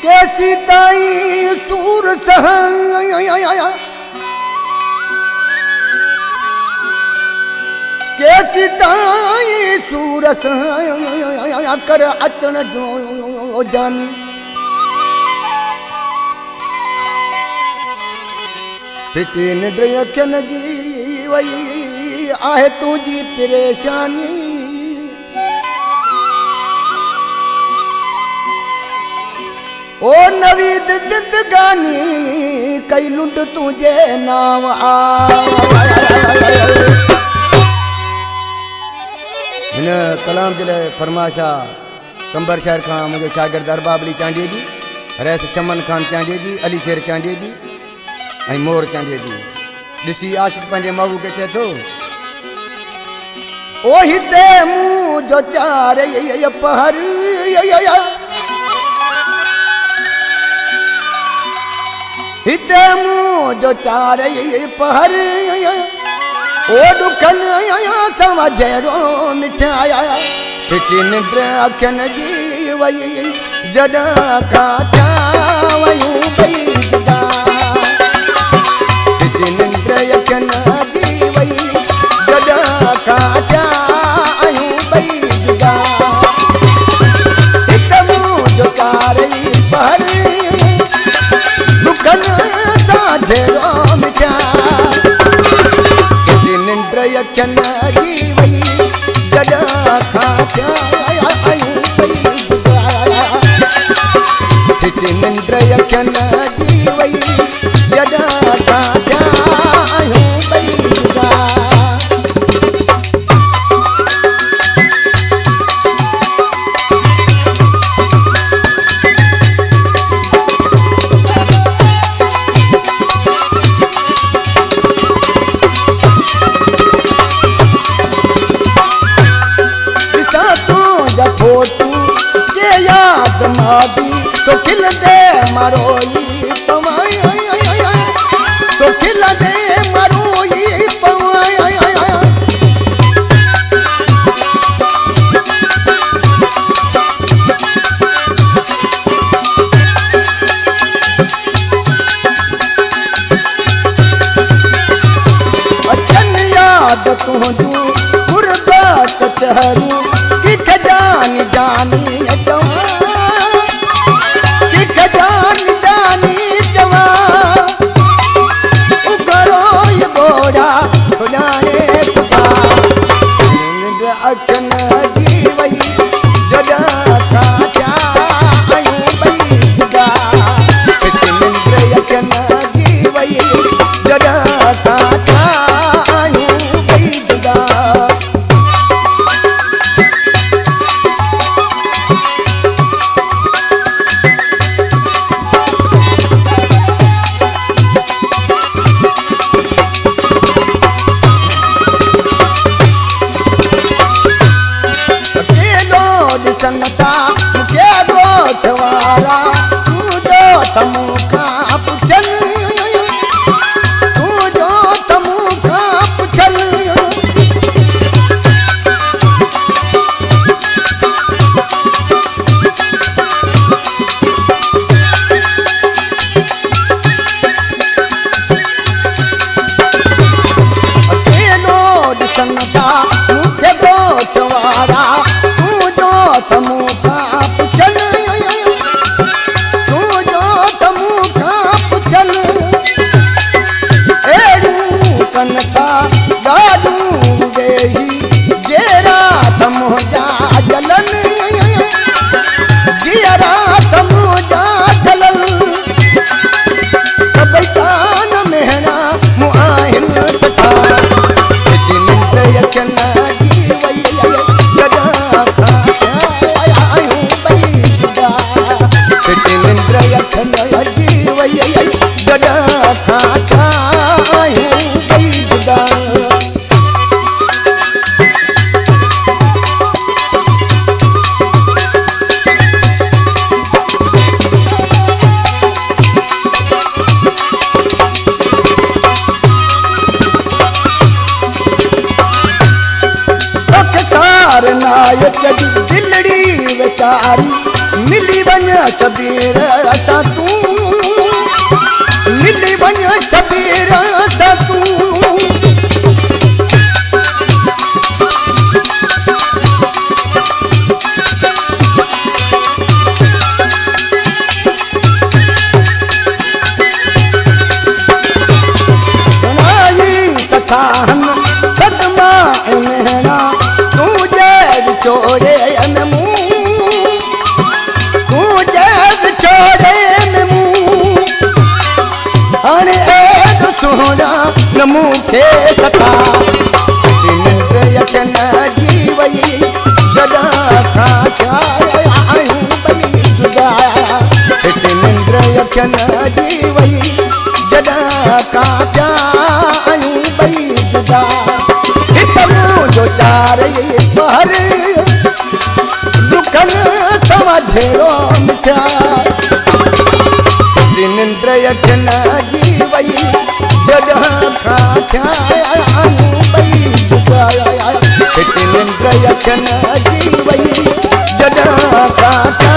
कैसी ताई सूर सह कैसी ताई सूर सह कर अचण जो जानी फिटी निंड अखियन जी वई आहे तुझी परेशानी ओ नवीद जिंदगानी कई लुंड तुझे नाम आ इन कलाम जे लाइ फरमाशा कंबर शहर खां मुंहिंजो शागिर्द अरबाबली चांडीअ जी रैस शमन खान चांडीअ जी अली शेर चांडीअ जी ऐं मोर चांडीअ जी ॾिसी आशिक़ पंहिंजे महबूब खे चए थो ओ हिते मूं जो चार पहर हिते मूं जो चार पहर ओ दुखन सवा जहिड़ो मिठाया फिटी निंड अखियन जी वई जॾहिं खां चावयूं ॿई जुदा फिटी निंड अखियन जी वई जॾहिं खां चावयूं ॿई जुदा हिते मूं जो चार पहर दुखन सां जहिड़ो मिठाया निंड अखियन जी वई जॾहिं खां चावयूं ॿई जुदा फिटी निंड अखियन जी वई जॾहिं खां चावयूं ॿई जुदा फोटू जे याद मादी तो खिल दे मरोई पवाई तो खिल दे मरोई पवाई अचन याद तुझू गुरबात चहरू किख जानी जानी जवा किख जानी जानी जवा उगरो ये घोड़ा सुनाने खुदा निंड अखियन जी वई जॾहिं खां चावयूं ॿई जुदा फिटी निंड अखियन जी वई जॾहिं खां चावयूं ॿई जुदा संगता मुझे दोस्त वाला तू जो तमु का पुछन तू जो तमु का पुछन अकेलो संगता मुझे दोस्त वाला तमु का पुछन तू जो तमु का पुछन एड़ू कनका ॾाढू वेही जेरा तमु जा जलन जीअरा तमु जा जलन सभई कान मेहरा मूं आहिनि सफ़ा फिटी निंड अखियन जी वई जॾहिं खां फिटी निंड अखियन जी वई जॾहिं खां चावयूं ॿई जुदा नायक दिलड़ी वेचारी मिली वञ शबीर सां तूं, मिली वञ शबीर सां तूं। सदमा उन्हेड़ा तुझे विछोड़े में मुँह, तुझे विछोड़े में मुँह। हाणे एॾो सोहरा न मूंखे सता, निंड अचन जी वई जॾां खां थिया आहियूं ॿई जुदा। हिते निंड अचन जी वई जॾां खां थिया आहियूं ॿई जुदा। हिक मुंहिंजो चार पहर दुखनि तव्हां झेड़ो मिठा। निंड अचन जी वई जॾां खां थिया आहियूं ॿई जुदा। हिते निंड अचन जी वई जॾां खां थिया